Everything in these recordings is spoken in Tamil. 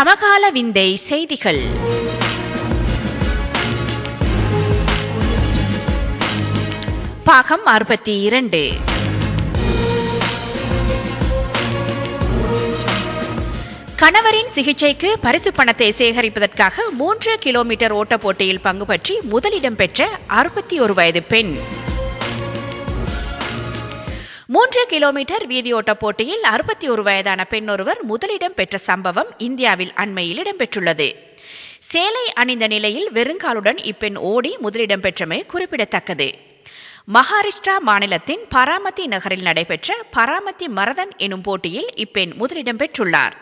சமகால விந்தை செய்திகள். பாகம் 62. கணவரின் சிகிச்சைக்கு பரிசு பணத்தை சேகரிப்பதற்காக 3 கிலோமீட்டர் ஓட்ட போட்டியில் பங்கு பற்றி முதலிடம் பெற்ற 61 வயது பெண். 3 கிலோமீட்டர் வீதியோட்ட போட்டியில் 61 வயதான பெண் ஒருவர் முதலிடம் பெற்ற சம்பவம் இந்தியாவில் அண்மையில் இடம்பெற்றுள்ளது. சேலை அணிந்த நிலையில் வெறுங்காலுடன் இப்பெண் ஓடி முதலிடம் பெற்றமை குறிப்பிடத்தக்கது. மகாராஷ்டிரா மாநிலத்தின் பராமதி நகரில் நடைபெற்ற பராமதி மரதன் எனும் போட்டியில் இப்பெண் முதலிடம் பெற்றுள்ளார்.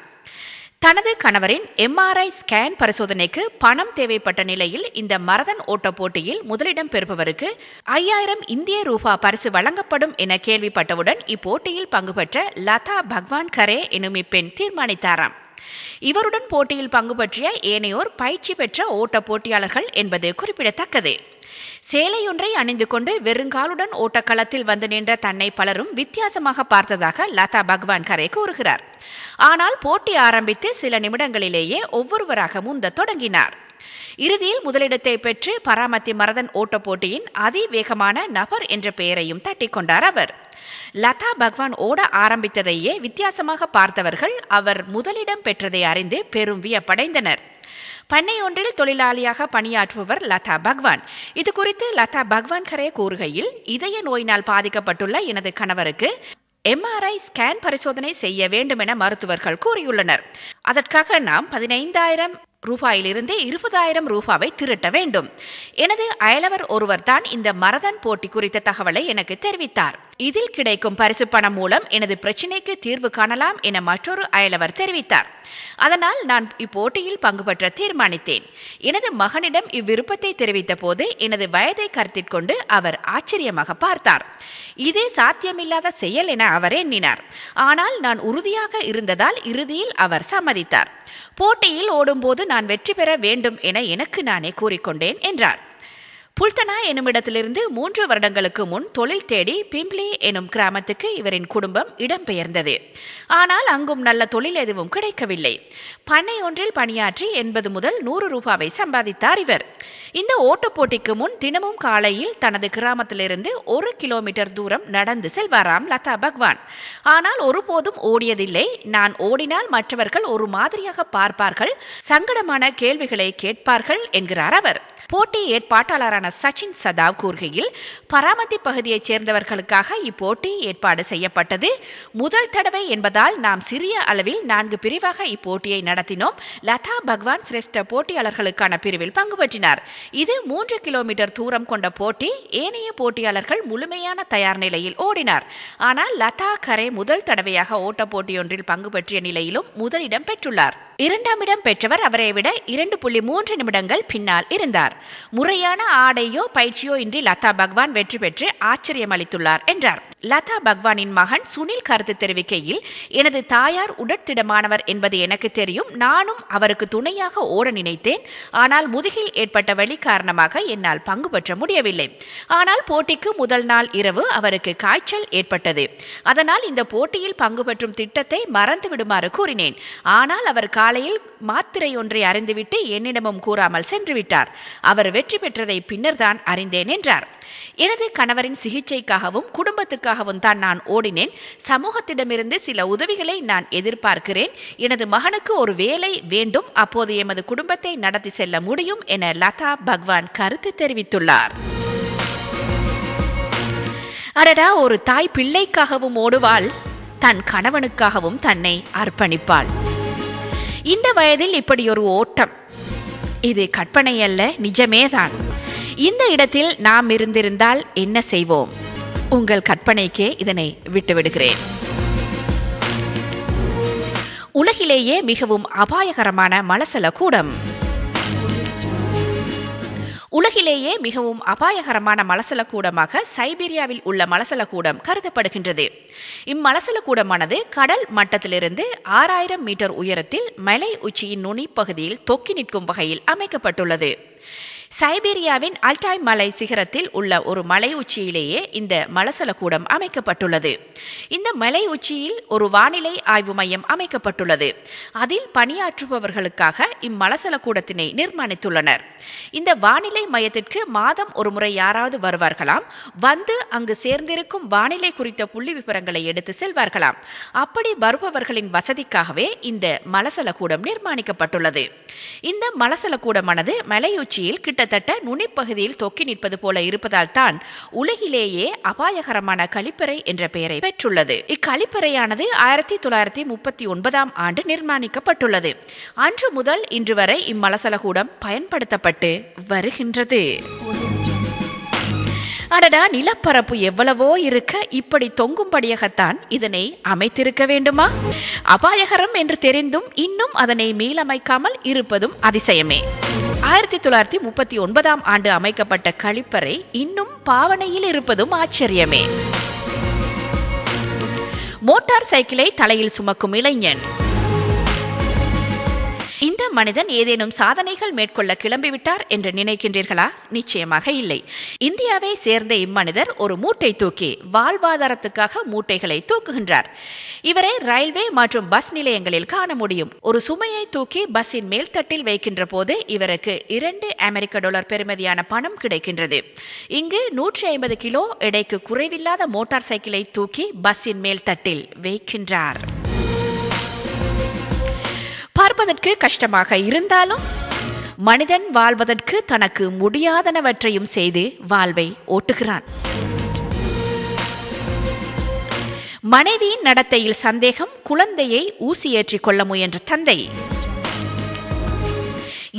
தனது கணவரின் MRI ஸ்கேன் பரிசோதனைக்கு பணம் தேவைப்பட்ட நிலையில் இந்த மரதன் ஓட்ட போட்டியில் முதலிடம் பெறுபவருக்கு 5000 இந்திய ரூபா பரிசு வழங்கப்படும் என கேள்விப்பட்டவுடன் இப்போட்டியில் பங்கு பெற்ற லதா பகவான் கரே எனும் இப்பெண் தீர்மானித்தாராம். இவருடன் போட்டியில் பங்கு பற்றிய ஏனையோர் பயிற்சி பெற்ற ஓட்ட போட்டியாளர்கள் என்பது குறிப்பிடத்தக்கது. சேலையொன்றை அணிந்து கொண்டு வெறுங்காலுடன் ஓட்டக்களத்தில் வந்து நின்ற தன்னை பலரும் வித்தியாசமாக பார்த்ததாக லதா பகவான் கரே கூறுகிறார். ஆனால் போட்டி ஆரம்பித்து சில நிமிடங்களிலேயே ஒவ்வொருவராக முந்த தொடங்கினார். இறுதியில் முதலிடத்தை பெற்று பராமதி மரதன் ஓட்ட போட்டியின் அதிவேகமான நபர் என்ற பெயரையும் தட்டிக்கொண்டார் அவர். லதா பகவான் ஓட ஆரம்பித்ததையே வித்தியாசமாக பார்த்தவர்கள் அவர் முதலிடம் பெற்றதை அறிந்து பெரும் வியப்படைந்தனர். பண்ணை ஒன்றில் தொழிலாளியாக பணியாற்றுபவர் லதா பகவான். இது குறித்து லதா பகவான் கரே கூறுகையில், இதய நோயினால் பாதிக்கப்பட்டுள்ள எனது கணவருக்கு MRI ஸ்கேன் பரிசோதனை செய்ய வேண்டும் என மருத்துவர்கள் கூறியுள்ளனர். அதற்காக நாம் 15,000 ரூபாயிலிருந்து 20,000 ரூபாவை திரட்ட வேண்டும். எனது அயலவர் ஒருவர் தான் இந்த மரதன் போட்டி குறித்த தகவலை எனக்கு தெரிவித்தார். இதில் கிடைக்கும் பரிசு பணம் மூலம் எனது பிரச்சினைக்கு தீர்வு காணலாம் என மற்றொரு அயலவர் தெரிவித்தார். அதனால் நான் இப்போட்டியில் பங்கு பெற்ற தீர்மானித்தேன். எனது மகனிடம் இவ்விருப்பத்தை தெரிவித்த போது எனது வயதை கருத்தில் கொண்டு அவர் ஆச்சரியமாக பார்த்தார். இது சாத்தியமில்லாத செயல் என அவர் எண்ணினார். ஆனால் நான் உறுதியாக இருந்ததால் இறுதியில் அவர் சம்மதித்தார். போட்டியில் ஓடும்போது நான் வெற்றி பெற வேண்டும் என எனக்கு நானே கூறிக்கொண்டேன் என்றார். புல்தனா எனுமிடத்திலிருந்து 3 வருடங்களுக்கு முன் தொழில் தேடி பிம்ப்லி எனும் கிராமத்துக்கு இவரின் குடும்பம் இடம்பெயர்ந்தது. ஆனால் அங்கும் நல்ல தொழில் எதுவும் கிடைக்கவில்லை. பண்ணை ஒன்றில் பணியாற்றி 80 முதல் 100 ரூபாவை சம்பாதித்தார் இவர். இந்த ஓட்டப் போட்டிக்கு முன் தினமும் காலையில் தனது கிராமத்திலிருந்து 1 கிலோமீட்டர் தூரம் நடந்து செல்வாராம் லதா பகவான். ஆனால் ஒருபோதும் ஓடியதில்லை. நான் ஓடினால் மற்றவர்கள் ஒரு மாதிரியாக பார்ப்பார்கள், சங்கடமான கேள்விகளை கேட்பார்கள் என்கிறார் அவர். போட்டி ஏற்பாட்டாளரான சச்சின் சதாவ் கூறுகையில், பராமதி பகுதியைச் சேர்ந்தவர்களுக்காக இப்போட்டி ஏற்பாடு செய்யப்பட்டது. முதல் தடவை என்பதால் நாம் சிறிய அளவில் 4 பிரிவாக இப்போட்டியை நடத்தினோம். லதா பகவான் சிரேஷ்ட போட்டியாளர்களுக்கான பிரிவில் பங்கு பெற்றினார். இது 3 கிலோமீட்டர் தூரம் கொண்ட போட்டி. ஏனைய போட்டியாளர்கள் முழுமையான தயார் நிலையில் ஓடினார். ஆனால் லதா கரே முதல் தடவையாக ஓட்ட போட்டியொன்றில் பங்கு பெற்றிய நிலையிலும் முதலிடம் பெற்றுள்ளார். 2ஆம் இடம் பெற்றவர் அவரை விட 2.3 நிமிடங்கள் பின்னால் இருந்தார். முறையான ஆடையோ பயிற்சியோ இன்றி லதா பகவான் வெற்றி பெற்று ஆச்சரியம் அளித்துள்ளார் என்றார். லதா பகவானின் மகன் சுனில் கருத்து தெரிவிக்கையில், எனது தாயார் உடற்திடமானவர் என்பது எனக்கு தெரியும். நானும் அவருக்கு துணையாக ஓட நினைத்தேன். ஆனால் முதுகில் ஏற்பட்ட வலி காரணமாக என்னால் பங்கு பெற்ற முடியவில்லை. ஆனால் போட்டிக்கு முதல் நாள் இரவு அவருக்கு காய்ச்சல் ஏற்பட்டது. அதனால் இந்த போட்டியில் பங்கு பெற்றும் திட்டத்தை மறந்து விடுமாறு கூறினேன். ஆனால் அவர் காலையில் மாத்திரை ஒன்றை அறிந்துவிட்டு என்னிடமும் கூறாமல் சென்று விட்டார். அவர் வெற்றி பெற்றதை பின்னர் தான் அறிந்தேன் என்றார். எனது கணவரின் சிகிச்சைக்காகவும் குடும்பத்துக்காகவும் தான் நான் ஓடினேன். சமூகத்திடமிருந்து சில உதவிகளை நான் எதிர்பார்க்கிறேன். எனது மகனுக்கு ஒரு வேலை வேண்டும். அப்போது எமது குடும்பத்தை நடத்தி செல்ல முடியும் என லதா பகவான் கருத்து தெரிவித்துள்ளார். அடடா, ஒரு தாய் பிள்ளைக்காகவும் ஓடுவாள், தன் கணவனுக்காகவும் தன்னை அர்ப்பணிப்பாள். இந்த வயதில் இப்படி ஒரு ஓட்டம், இது கற்பனை அல்ல, நிஜமேதான். இந்த இடத்தில் நாம் இருந்திருந்தால் என்ன செய்வோம்? உங்கள் கற்பனைக்கே இதனை விட்டுவிடுகிறேன். உலகிலேயே மிகவும் அபாயகரமான மலசல கூடம். உலகிலேயே மிகவும் அபாயகரமான மலசல கூடமாக சைபீரியாவில் உள்ள மலசல கூடம் கருதப்படுகின்றது. இம்மலசல கூடமானது கடல் மட்டத்திலிருந்து 6000 மீட்டர் உயரத்தில் மலை உச்சியின் நுனி பகுதியில் தொக்கி நிற்கும் வகையில் அமைக்கப்பட்டுள்ளது. சைபீரியாவின் அல்டாய் மலை சிகரத்தில் உள்ள ஒரு மலை உச்சியிலேயே இந்த மலசல கூடம் அமைக்கப்பட்டுள்ளது. இந்த மலை உச்சியில் ஒரு வானிலை ஆய்வு மையம் அமைக்கப்பட்டுள்ளது. அதில் பணியாற்றுபவர்களுக்காக இம்மலசல கூடத்தினை நிர்மாணித்துள்ளனர். இந்த வானிலை மையத்திற்கு மாதம் ஒரு முறை யாராவது வருவார்களாம். வந்து அங்கு சேர்ந்திருக்கும் வானிலை குறித்த புள்ளி விவரங்களை எடுத்து செல்வார்களாம். அப்படி வருபவர்களின் வசதிக்காகவே இந்த மலசல கூடம் நிர்மாணிக்கப்பட்டுள்ளது. இந்த மலசல கூடமானது மலையுச்சியில் கிட்டத்தட்ட நுனிப்பகுதியில் தொக்கி நிற்பது போல இருப்பதால் தான் உலகிலேயே அபாயகரமான கழிப்பறை என்ற பெயரை பெற்றுள்ளது. இக்கழிப்பறையானது 1939 ஆண்டு நிர்மாணிக்கப்பட்டுள்ளது. அன்று முதல் இன்று வரை இம்மலசல கூடம் பயன்படுத்தப்பட்டு வருகின்றது. அடடா, நிலப்பரப்பு எவ்வளவோ இருக்க இப்படி தொங்கும்படியாகத்தான் இதனை அமைத்திருக்க வேண்டுமா? அபாயகரம் என்று தெரிந்தும் இன்னும் அதனை மீளமைக்காமல் இருப்பதும் அதிசயமே. 1939 ஆண்டு அமைக்கப்பட்ட கழிப்பறை இன்னும் பாவனையில் இருப்பதும் ஆச்சரியமே. மோட்டார் சைக்கிளை தலையில் சுமக்கும் இளைஞன். இந்த மனிதன் ஏதேனும் சாதனைகள் மேற்கொள்ள கிளம்பிவிட்டார் என்று நினைக்கின்றீர்களா? நிச்சயமாக இல்லை. இந்தியாவை சேர்ந்த இம்மனிதர் ஒரு மூட்டை தூக்கி வாழ்வாதாரத்துக்காக மூட்டைகளை தூக்குகின்றார். இவரை ரயில்வே மற்றும் பஸ் நிலையங்களில் காண முடியும். ஒரு சுமையை தூக்கி பஸ்ஸின் மேல்தட்டில் வைக்கின்ற போது இவருக்கு $2 பெறுமதியான பணம் கிடைக்கின்றது. இங்கு 150 கிலோ எடைக்கு குறைவில்லாத மோட்டார் சைக்கிளை தூக்கி பஸ்ஸின் மேல்தட்டில் வைக்கின்றார். பார்ப்பதற்கு கஷ்டமாக இருந்தாலும் மனிதன் வாழ்வதற்கு தனக்கு முடியாதனவற்றையும் செய்து வாழ்வை ஓட்டுகிறான். மனைவியின் நடத்தையில் சந்தேகம், குழந்தையை ஊசி ஏற்றிக் கொள்ள முயன்ற தந்தை.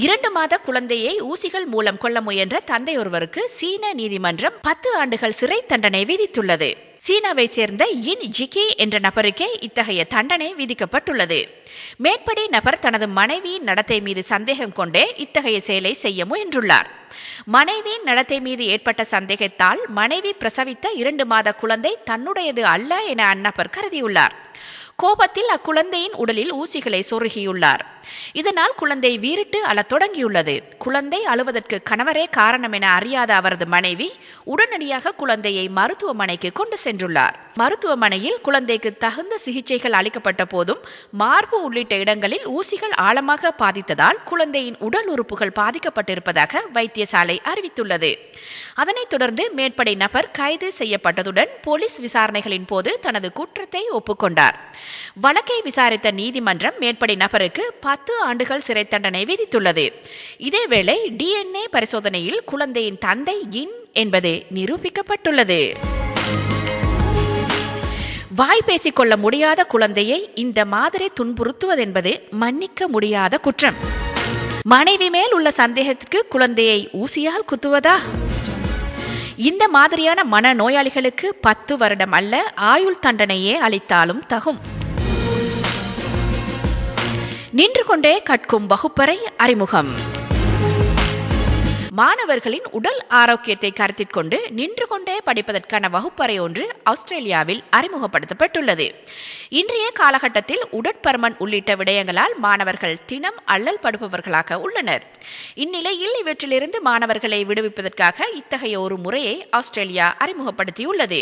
2 மாத குழந்தையை ஊசிகள் மூலம் கொல்ல முயன்ற தந்தை ஒருவருக்கு சீன நீதிமன்றம் 10 ஆண்டுகள் சிறை தண்டனை விதித்துள்ளது. சீனாவை சேர்ந்த யின் ஜிகி என்ற நபருக்கே இத்தகைய தண்டனை விதிக்கப்பட்டுள்ளது. மேற்படி நபர் தனது மனைவியின் நடத்தை மீது சந்தேகம் கொண்டே இத்தகைய செயலை செய்ய முயன்றுள்ளார். மனைவியின் நடத்தை மீது ஏற்பட்ட சந்தேகத்தால் மனைவி பிரசவித்த 2 மாத குழந்தை தன்னுடையது அல்ல என அந்நபர் கருதியுள்ளார். கோபத்தில் அக்குழந்தையின் உடலில் ஊசிகளை சொருகியுள்ளார். இதனால் குழந்தை வீறிட்டு அழத் தொடங்கியுள்ளது. குழந்தை அழுவதற்கு கணவரே காரணம் என அறியாத அவரது மனைவி உடனடியாக குழந்தையை மருத்துவமனைக்கு கொண்டு சென்றுள்ளார். மருத்துவமனையில் குழந்தைக்கு தகுந்த சிகிச்சைகள் அளிக்கப்பட்ட போதும் மார்பு உள்ளிட்ட இடங்களில் ஊசிகள் ஆழமாக பாதித்ததால் குழந்தையின் உடல் உறுப்புகள் பாதிக்கப்பட்டிருப்பதாக வைத்தியசாலை அறிவித்துள்ளது. அதனைத் தொடர்ந்து மேற்படை நபர் கைது செய்யப்பட்டதுடன் போலீஸ் விசாரணைகளின் போது தனது குற்றத்தை ஒப்புக்கொண்டார். வழக்கை விசாரித்த நீதிமன்றம் மேற்படி நபருக்கு 10 ஆண்டுகள் சிறை தண்டனை விதித்துள்ளது. இதேவேளை DNA பரிசோதனையில் குழந்தையின் தந்தை யின் என்பது நிரூபிக்கப்பட்டுள்ளது. வாய் பேசிக்கொள்ள முடியாத குழந்தையை இந்த மாதிரி துன்புறுத்துவதென்பது மன்னிக்க முடியாத குற்றம். மனைவி மேல் உள்ள சந்தேகத்திற்கு குழந்தையை ஊசியால் குத்துவதா? இந்த மாதிரியான மன நோயாளிகளுக்கு 10 வருடம் அல்ல, ஆயுள் தண்டனையே அளித்தாலும் தகும். நின்று கொண்டே கற்கும் வகுப்பறை அறிமுகம். மாணவர்களின் உடல் ஆரோக்கியத்தை கருத்தில் கொண்டு நின்று கொண்டே படிப்பதற்கான வகுப்பறை ஒன்று ஆஸ்திரேலியாவில் அறிமுகப்படுத்தப்பட்டுள்ளது. இன்றைய காலகட்டத்தில் உடற்பருமன் உள்ளிட்ட விடயங்களால் மாணவர்கள் தினம் அல்லல் படுபவர்களாக உள்ளனர். இந்நிலையில் இவற்றிலிருந்து மாணவர்களை விடுவிப்பதற்காக இத்தகைய ஒரு முறையை ஆஸ்திரேலியா அறிமுகப்படுத்தியுள்ளது.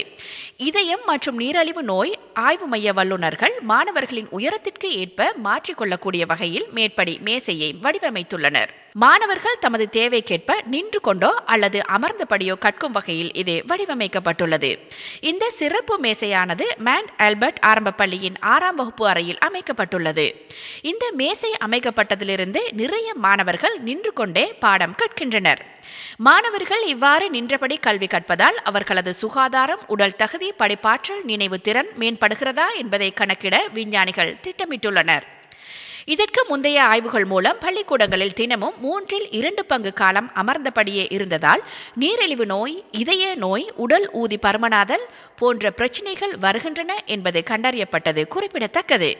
இதயம் மற்றும் நீரழிவு நோய் ஆய்வு மைய வல்லுநர்கள் மாணவர்களின் உயரத்திற்கு ஏற்ப மாற்றிக்கொள்ளக்கூடிய வகையில் மேற்படி மேசையை வடிவமைத்துள்ளனர். மாணவர்கள் தமது தேவைக்கேற்ப நின்று கொண்டோ அல்லது அமர்ந்தபடியோ கற்கும் வகையில் இது வடிவமைக்கப்பட்டுள்ளது. இந்த சிறப்பு மேசையானது மாண்ட் ஆல்பர்ட் ஆரம்ப பள்ளியின் 6ஆம் வகுப்பு அறையில் அமைக்கப்பட்டுள்ளது. இந்த மேசை அமைக்கப்பட்டதிலிருந்து நிறைய மாணவர்கள் நின்று கொண்டே பாடம் கற்கின்றனர். மாணவர்கள் இவ்வாறு நின்றபடி கல்வி கற்பதால் அவர்களது சுகாதாரம், உடல் தகுதி, படிப்பாற்றல், நினைவு திறன் மேம்படுகிறதா என்பதை கணக்கிட விஞ்ஞானிகள் திட்டமிட்டுள்ளனர். இதற்கு முந்தைய ஆய்வுகள் மூலம் பள்ளிக்கூடங்களில் தினமும் 3/2 பங்கு காலம் அமர்ந்தபடியே இருந்ததால் நீரிழிவு நோய், இதய நோய், உடல் ஊதி பருமனாதல் போன்ற பிரச்சினைகள் வருகின்றன என்பது கண்டறியப்பட்டது குறிப்பிடத்தக்கது.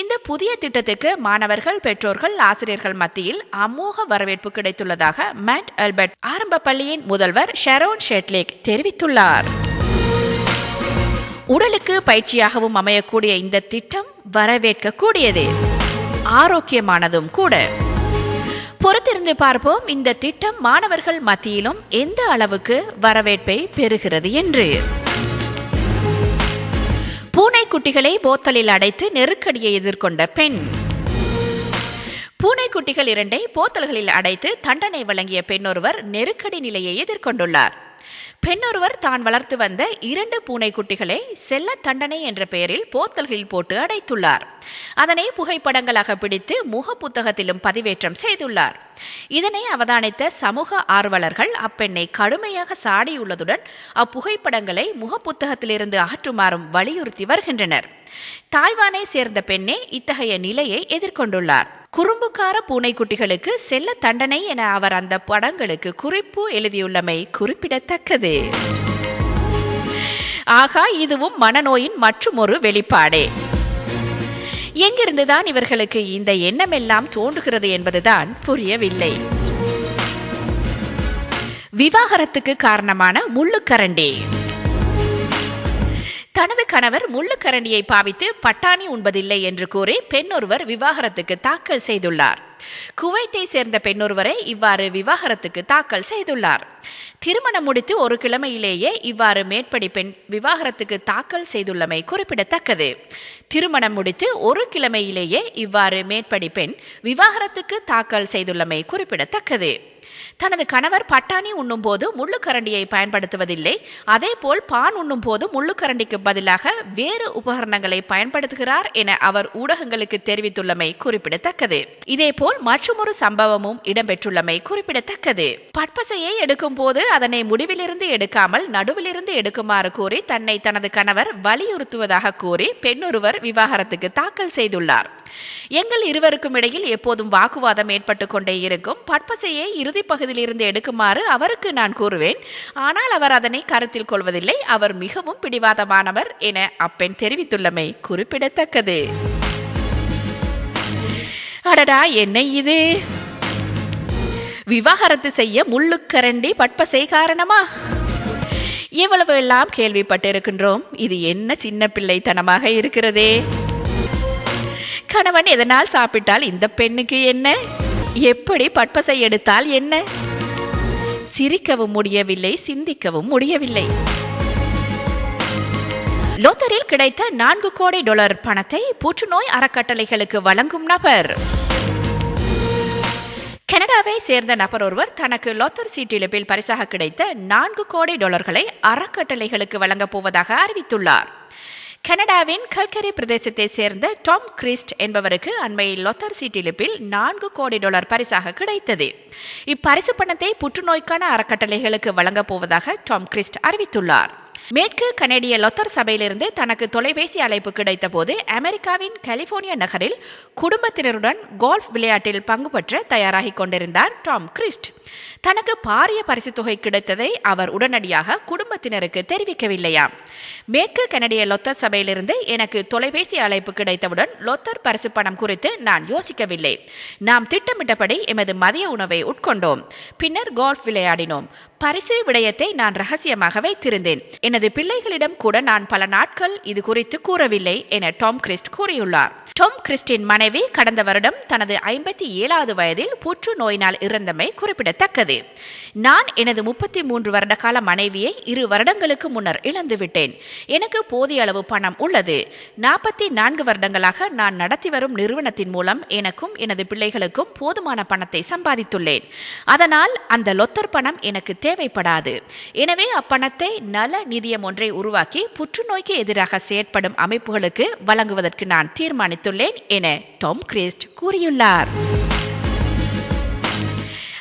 இந்த புதிய திட்டத்துக்கு மாணவர்கள், பெற்றோர்கள், ஆசிரியர்கள் மத்தியில் அமோக வரவேற்பு கிடைத்துள்ளதாக மாண்ட் ஆல்பர்ட் ஆரம்ப பள்ளியின் முதல்வர் ஷரோன் ஷெட்லேக் தெரிவித்துள்ளார். உடலுக்கு பயிற்சியாகவும் அமையக்கூடிய இந்த திட்டம் வரவேற்கக்கூடியது, ஆரோக்கியமானதும் கூட. பொறுத்திருந்து பார்ப்போம் இந்த திட்டம் மாணவர்கள் மத்தியிலும் எந்த அளவுக்கு வரவேற்பை பெறுகிறது என்று. பூனைக்குட்டிகளை போத்தலில் அடைத்து நெருக்கடியை எதிர்கொண்ட பெண். பூனைக்குட்டிகள் 2 போத்தல்களில் அடைத்து தண்டனை வழங்கிய பெண்ணொருவர் நெருக்கடி நிலையை எதிர்கொண்டுள்ளார். பெண்ணொருவர் தான் வளர்த்து வந்த 2 பூனைக்குட்டிகளை செல்ல தண்டனை என்ற பெயரில் போத்தல்களில் போட்டு அடைத்துள்ளார். அதனை புகைப்படங்களாக பிடித்து முக புத்தகத்திலும் பதிவேற்றம் செய்துள்ளார். இதனை அவதானித்த சமூக ஆர்வலர்கள் அப்பெண்ணை கடுமையாக சாடியுள்ளதுடன் அப்புகைப்படங்களை முகப்புத்தகத்திலிருந்து அகற்றுமாறும் வலியுறுத்தி வருகின்றனர். தாய்வானை சேர்ந்த பெண்ணே இத்தகைய நிலையை எதிர்கொண்டுள்ளார். குறும்புக்கார பூனைக்குட்டிகளுக்கு செல்ல தண்டனை என அவர் அந்த படங்களுக்கு குறிப்பு எழுதியுள்ளமை குறிப்பிடத்தக்கது. ஆகா, இதுவும் மனநோயின் மற்றுமொரு வெளிப்பாடே. எங்கிருந்துதான் இவர்களுக்கு இந்த எண்ணமெல்லாம் தோன்றுகிறது என்பதுதான் புரியவில்லை. விவாகரத்துக்கு காரணமான முள்ளுக்கரண்டி. தனது கணவர் முள்ளுக்கரண்டியை பாவித்து பட்டாணி உண்பதில்லை என்று கூறி பெண்ணொருவர் விவாகரத்துக்கு தாக்கல் செய்துள்ளார். குவைத்தை சேர்ந்த பெண்ணொருவரை இவ்வாறு விவாகரத்துக்கு தாக்கல் செய்துள்ளார். திருமணம் முடித்து 1 கிழமையிலேயே இவ்வாறு மேற்படி பெண் விவாகரத்துக்கு தாக்கல் செய்துள்ளமை குறிப்பிடத்தக்கது. திருமணம் முடித்து 1 கிழமையிலேயே இவ்வாறு மேற்படி பெண் விவாகரத்துக்கு தாக்கல் செய்துள்ளமை குறிப்பிடத்தக்கது. தனது கணவர் பட்டாணி உண்ணும் போது முள்ளுக்கரண்டியை பயன்படுத்துவதில்லை, அதேபோல் பான் உண்ணும் போது முள்ளுக்கரண்டிக்கு பதிலாக வேறு உபகரணங்களை பயன்படுத்துகிறார் என அவர் ஊடகங்களுக்கு தெரிவித்துள்ளமை குறிப்பிடத்தக்கது. இதேபோல் மற்றொரு சம்பவமும் இடம்பெற்றுள்ளமை குறிப்பிடத்தக்கது. பற்பசையை எடுக்கும் போது அதனை முடிவிலிருந்து எடுக்காமல் நடுவிலிருந்து எடுக்குமாறு கூறி தன்னை தனது கணவர் வலியுறுத்துவதாக கூறி பெண்ணொருவர் விவாகரத்துக்கு தாக்கல் செய்துள்ளார். எங்கள் இருவருக்கும் இடையில் எப்போதும் வாக்குவாதம் ஏற்பட்டு கொண்டே இருக்கும். பற்பசையை இறுதி பகுதியிலிருந்து எடுக்குமாறு அவருக்கு நான் கூறுவேன், ஆனால் அவர் அதனை கருத்தில் கொள்வதில்லை. அவர் மிகவும் பிடிவாதமானவர் என அப்பெண் தெரிவித்துள்ளமை குறிப்பிடத்தக்கது. அடடா, என்ன இது? விவாகரத்து செய்ய முள்ளுக்கரண்டி பற்பசை காரணமா? எவ்வளவு எல்லாம் கேள்விப்பட்டிருக்கின்றோம். இது என்ன சின்ன பிள்ளைத்தனமாக இருக்கிறதே. கணவன் எதனால் சாப்பிட்டால் இந்த பெண்ணுக்கு என்ன? எப்படி பற்பசை எடுத்தால் என்ன? சிரிக்கவும் முடியவில்லை, சிந்திக்கவும் முடியவில்லை. லோத்தரில் கிடைத்த $4 கோடி பணத்தை புற்றுநோய் அறக்கட்டளைகளுக்கு வழங்கும் நபர். கனடாவை சேர்ந்த நபர் ஒருவர் தனக்கு லோத்தர் சீட்டிழப்பில் பரிசாக கிடைத்த $4 கோடி அறக்கட்டளைகளுக்கு வழங்கப் போவதாக அறிவித்துள்ளார். கனடாவின் கல்கரி பிரதேசத்தை சேர்ந்த டாம் கிறிஸ்ட் என்பவருக்கு அண்மையில் லோத்தர் சீட்டிழப்பில் $4 கோடி பரிசாக கிடைத்தது. இப்பரிசு பணத்தை புற்றுநோய்க்கான அறக்கட்டளைகளுக்கு வழங்கப் போவதாக டாம் கிறிஸ்ட் அறிவித்துள்ளார். மேற்கு கனேடிய லொத்தர் சபையிலிருந்து தனக்கு தொலைபேசி அழைப்பு கிடைத்த போது அமெரிக்காவின் கலிபோர்னியா நகரில் குடும்பத்தினருடன் கோல்ஃப் விளையாட்டில் பங்கு பெற்ற தயாராகி கொண்டிருந்தார் டாம் கிறிஸ்ட். தனக்கு பாரிய பரிசு தொகை கிடைத்ததை அவர் உடனடியாக குடும்பத்தினருக்கு தெரிவிக்கவில்லையாம். மேற்கு கனடிய லொத்தர் சபையிலிருந்து எனக்கு தொலைபேசி அழைப்பு கிடைத்தவுடன் லொத்தர் பரிசு பணம் குறித்து நான் யோசிக்கவில்லை. நாம் திட்டமிட்டபடி எமது மதிய உணவை உட்கொண்டோம். பின்னர் கோல்ஃப் விளையாடினோம். பரிசு விடயத்தை நான் ரகசியமாக வைத்திருந்தேன். எனது பிள்ளைகளிடம் கூட நான் பல நாட்கள் இது குறித்து கூறவில்லை என டாம் கிறிஸ்ட் கூறியுள்ளார். டாம் கிறிஸ்டின் மனைவி கடந்த வருடம் தனது 57வது வயதில் புற்றுநோயினால் இறந்தமை குறிப்பிடத்தக்கது. நான் எனது 33 வருட கால மனைவியை 2 வருடங்களுக்கு முன்னர் இழந்துவிட்டேன். எனக்கு போதிய அளவு பணம் உள்ளது. 44 வருடங்களாக நான் நடத்தி வரும் நிறுவனத்தின் மூலம் எனக்கும் எனது பிள்ளைகளுக்கும் போதுமான பணத்தை சம்பாதித்துள்ளேன். அதனால் அந்த லொத்தர் பணம் எனக்கு தேவைப்படாது. எனவே அப்பணத்தை நல நிதியம் ஒன்றை உருவாக்கி புற்றுநோய்க்கு எதிராக செயற்படும் அமைப்புகளுக்கு வழங்குவதற்கு நான் தீர்மானித்துள்ளேன் என டாம் கிறிஸ்ட் கூறியுள்ளார்.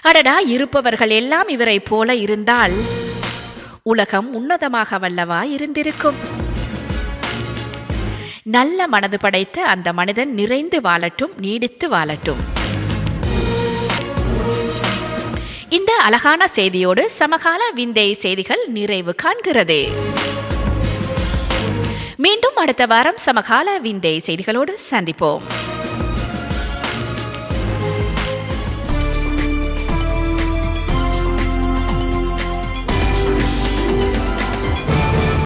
அடடா, இருப்பவர்கள் எல்லாம் இவரை போல இருந்தால் உலகம் உன்னதமாக வல்லவா இருந்திருக்கும். நல்ல மனது படைத்த அந்த மனிதன் நிறைந்து வாழட்டும், நீடித்து வாழட்டும். இந்த அழகான செய்தியோடு சமகால விந்தை செய்திகள் நிறைவு காண்கிறது. மீண்டும் அடுத்த வாரம் சமகால விந்தை செய்திகளோடு சந்திப்போம்.